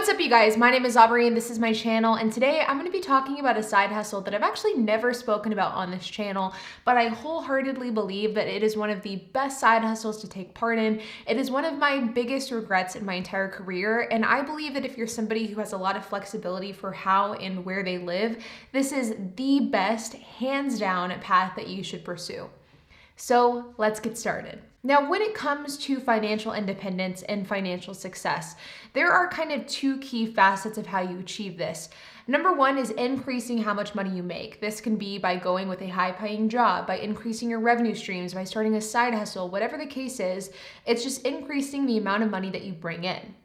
What's up, you guys? My name is Aubrey and this is my channel, and today I'm going to be talking about a side hustle that I've actually never spoken about on this channel, but I wholeheartedly believe that it is one of the best side hustles to take part in. It is one of my biggest regrets in my entire career, and I believe that if you're somebody who has a lot of flexibility for how and where they live, this is the best, hands down, path that you should pursue. So let's get started. Now, when it comes to financial independence and financial success, there are kind of two key facets of how you achieve this. Number one is increasing how much money you make. This can be by going with a high-paying job, by increasing your revenue streams, by starting a side hustle, whatever the case is, it's just increasing the amount of money that you bring in.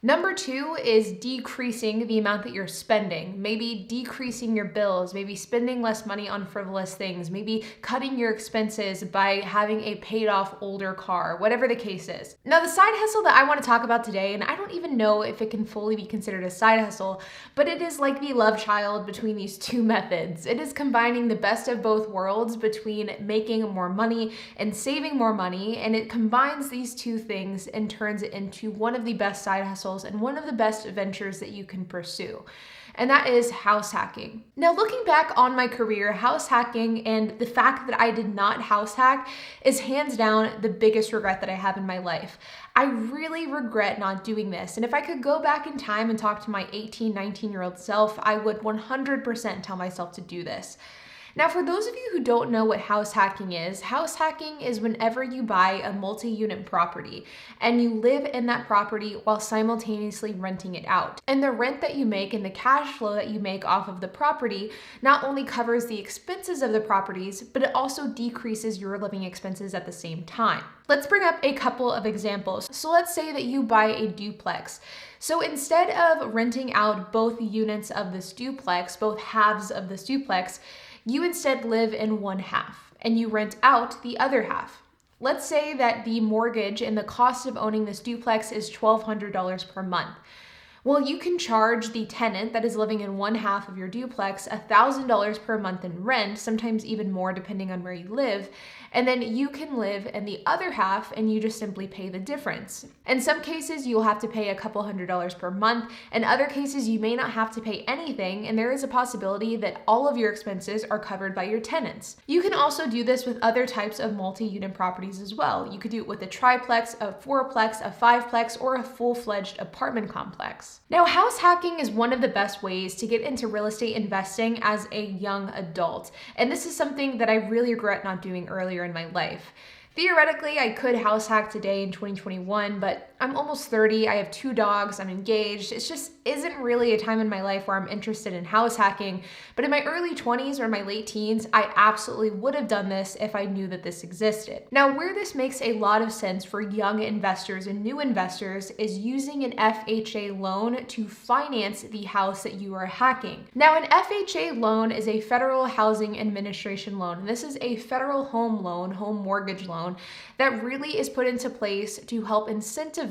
Number two is decreasing the amount that you're spending, maybe decreasing your bills, maybe spending less money on frivolous things, maybe cutting your expenses by having a paid off older car, whatever the case is. Now, the side hustle that I want to talk about today, and I don't even know if it can fully be considered a side hustle, but it is like the love child between these two methods. It is combining the best of both worlds between making more money and saving more money, and it combines these two things and turns it into one of the best side hustles and one of the best ventures that you can pursue. And that is house hacking. Now, looking back on my career, house hacking and the fact that I did not house hack is hands down the biggest regret that I have in my life. I really regret not doing this. And if I could go back in time and talk to my 18, 19-year-old self, I would 100% tell myself to do this. Now, for those of you who don't know what house hacking is whenever you buy a multi-unit property and you live in that property while simultaneously renting it out. And the rent that you make and the cash flow that you make off of the property not only covers the expenses of the properties, but it also decreases your living expenses at the same time. Let's bring up a couple of examples. So let's say that you buy a duplex. So instead of renting out both units of this duplex, both halves of this duplex, you instead live in one half and you rent out the other half. Let's say that the mortgage and the cost of owning this duplex is $1,200 per month. Well, you can charge the tenant that is living in one half of your duplex $1,000 per month in rent, sometimes even more depending on where you live, and then you can live in the other half and you just simply pay the difference. In some cases, you'll have to pay a couple $100s per month. In other cases, you may not have to pay anything, and there is a possibility that all of your expenses are covered by your tenants. You can also do this with other types of multi-unit properties as well. You could do it with a triplex, a fourplex, a fiveplex, or a full-fledged apartment complex. Now, house hacking is one of the best ways to get into real estate investing as a young adult. And this is something that I really regret not doing earlier in my life. Theoretically, I could house hack today in 2021, but I'm almost 30, I have 2 dogs, I'm engaged. It just isn't really a time in my life where I'm interested in house hacking. But in my early 20s or my late teens, I absolutely would have done this if I knew that this existed. Now, where this makes a lot of sense for young investors and new investors is using an FHA loan to finance the house that you are hacking. Now, an FHA loan is a Federal Housing Administration loan. And this is a federal home loan, home mortgage loan, that really is put into place to help incentivize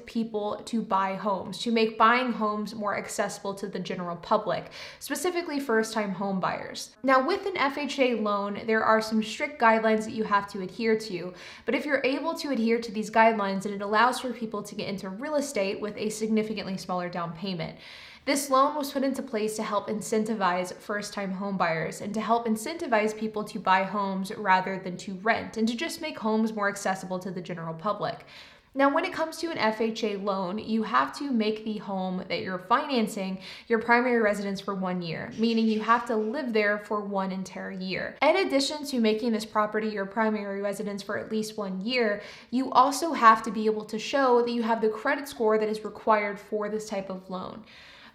people to buy homes, to make buying homes more accessible to the general public, specifically first-time home buyers. Now, with an FHA loan, there are some strict guidelines that you have to adhere to, but if you're able to adhere to these guidelines, then it allows for people to get into real estate with a significantly smaller down payment. This loan was put into place to help incentivize first-time home buyers and to help incentivize people to buy homes rather than to rent, and to just make homes more accessible to the general public. Now, when it comes to an FHA loan, you have to make the home that you're financing your primary residence for 1 year, meaning you have to live there for 1 entire year. In addition to making this property your primary residence for at least 1 year, you also have to be able to show that you have the credit score that is required for this type of loan.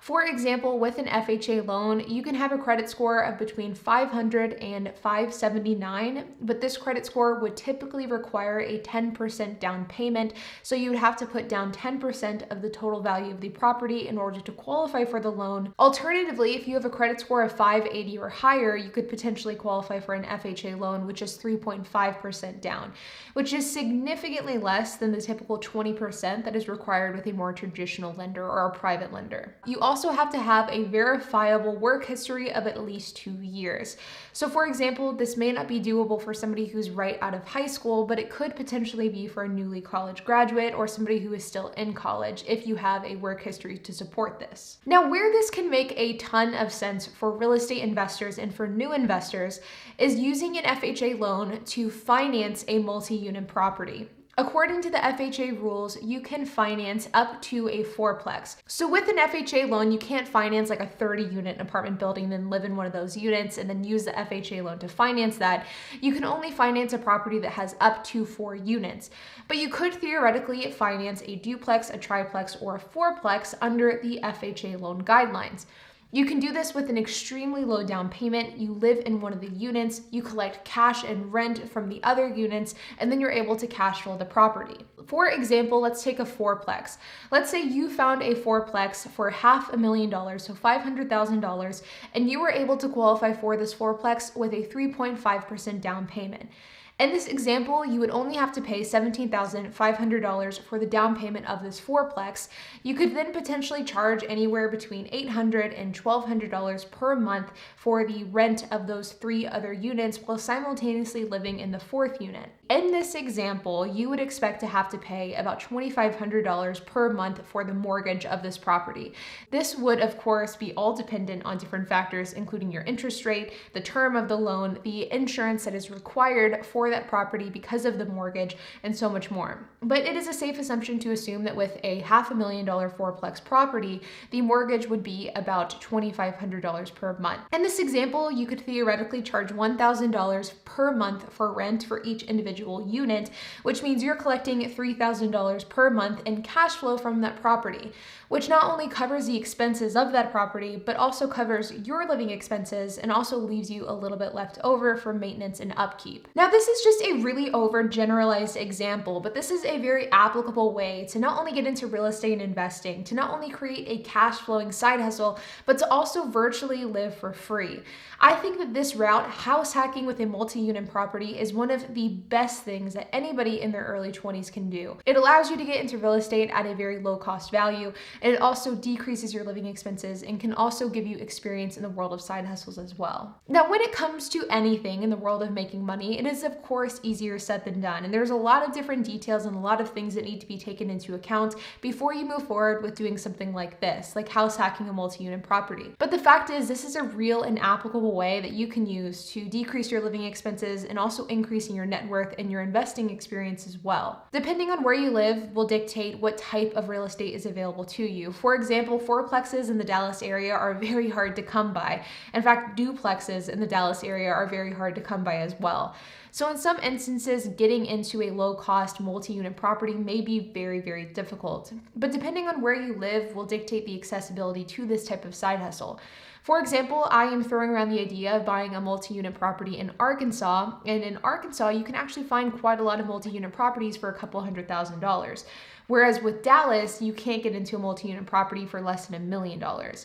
For example, with an FHA loan, you can have a credit score of between 500 and 579, but this credit score would typically require a 10% down payment, so you would have to put down 10% of the total value of the property in order to qualify for the loan. Alternatively, if you have a credit score of 580 or higher, you could potentially qualify for an FHA loan, which is 3.5% down, which is significantly less than the typical 20% that is required with a more traditional lender or a private lender. You also have to have a verifiable work history of at least 2 years. So for example, this may not be doable for somebody who's right out of high school, but it could potentially be for a newly college graduate or somebody who is still in college if you have a work history to support this. Now, where this can make a ton of sense for real estate investors and for new investors is using an FHA loan to finance a multi-unit property. According to the FHA rules, you can finance up to a fourplex. So with an FHA loan, you can't finance like a 30-unit apartment building and live in one of those units and then use the FHA loan to finance that. You can only finance a property that has up to 4 units. But you could theoretically finance a duplex, a triplex, or a fourplex under the FHA loan guidelines. You can do this with an extremely low down payment. You live in one of the units, you collect cash and rent from the other units, and then you're able to cash flow the property. For example, let's take a fourplex. Let's say you found a fourplex for $500,000, so $500,000, and you were able to qualify for this fourplex with a 3.5% down payment. In this example, you would only have to pay $17,500 for the down payment of this fourplex. You could then potentially charge anywhere between $800 and $1,200 per month for the rent of those 3 other units while simultaneously living in the 4th unit. In this example, you would expect to have to pay about $2,500 per month for the mortgage of this property. This would, of course, be all dependent on different factors, including your interest rate, the term of the loan, the insurance that is required for that property because of the mortgage, and so much more. But it is a safe assumption to assume that with a $500,000 fourplex property, the mortgage would be about $2,500 per month. In this example, you could theoretically charge $1,000 per month for rent for each individual unit, which means you're collecting $3,000 per month in cash flow from that property, which not only covers the expenses of that property, but also covers your living expenses and also leaves you a little bit left over for maintenance and upkeep. Now, this is just a really overgeneralized example, but this is a very applicable way to not only get into real estate and investing, to not only create a cash flowing side hustle, but to also virtually live for free. I think that this route, house hacking with a multi-unit property, is one of the best things that anybody in their early 20s can do. It allows you to get into real estate at a very low cost value, and it also decreases your living expenses and can also give you experience in the world of side hustles as well. Now, when it comes to anything in the world of making money, it is of course easier said than done, and there's a lot of different details and a lot of things that need to be taken into account before you move forward with doing something like this, like house hacking a multi-unit property. But the fact is, this is a real and applicable way that you can use to decrease your living expenses and also increasing your net worth and your investing experience as well. Depending on where you live will dictate what type of real estate is available to you. For example, fourplexes in the Dallas area are very hard to come by. In fact, duplexes in the Dallas area are very hard to come by as well. So in some instances, getting into a low-cost multi-unit property may be very, very difficult. But depending on where you live will dictate the accessibility to this type of side hustle. For example, I am throwing around the idea of buying a multi-unit property in Arkansas, and in Arkansas, you can actually find quite a lot of multi-unit properties for a couple $100,000. Whereas with Dallas, you can't get into a multi-unit property for less than $1 million.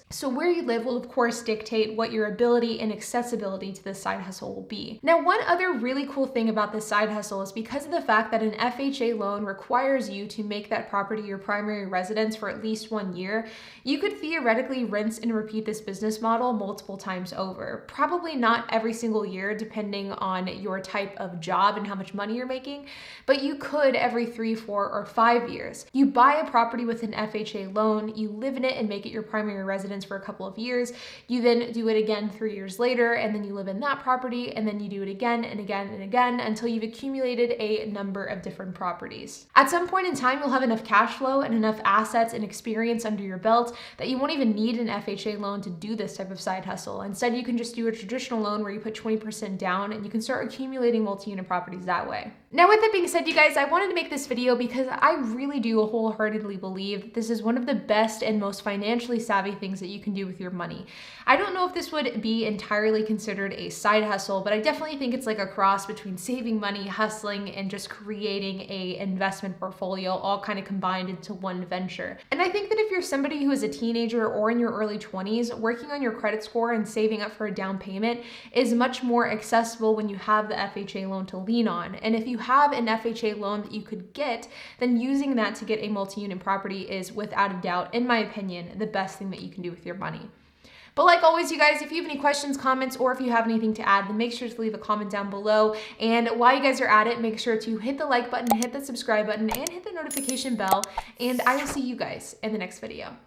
So where you live will of course dictate what your ability and accessibility to this side hustle will be. Now, one other really cool thing about this side hustle is because of the fact that an FHA loan requires you to make that property your primary residence for at least 1 year, you could theoretically rinse and repeat this business model multiple times over. Probably not every single year, depending on your type of job and how much money you're making, but you could every 3, 4, or 5 years. You buy a property with an FHA loan, you live in it and make it your primary residence for a couple of years. You then do it again 3 years later, and then you live in that property, and then you do it again and again and again until you've accumulated a number of different properties. At some point in time, you'll have enough cash flow and enough assets and experience under your belt that you won't even need an FHA loan to do this type of side hustle. Instead, you can just do a traditional loan where you put 20% down and you can start accumulating multi-unit properties that way. Now, with that being said, you guys, I wanted to make this video because I really do wholeheartedly believe this is one of the best and most financially savvy things that you can do with your money. I don't know if this would be entirely considered a side hustle, but I definitely think it's like a cross between saving money, hustling, and just creating a investment portfolio all kind of combined into one venture. And I think that if you're somebody who is a teenager or in your early 20s, working on your credit score and saving up for a down payment is much more accessible when you have the FHA loan to lean on. And if you have an FHA loan that you could get, then using that that to get a multi-unit property is without a doubt, in my opinion, the best thing that you can do with your money. But like always, you guys, if you have any questions, comments, or if you have anything to add, then make sure to leave a comment down below. And while you guys are at it, make sure to hit the like button, hit the subscribe button, and hit the notification bell. And I will see you guys in the next video.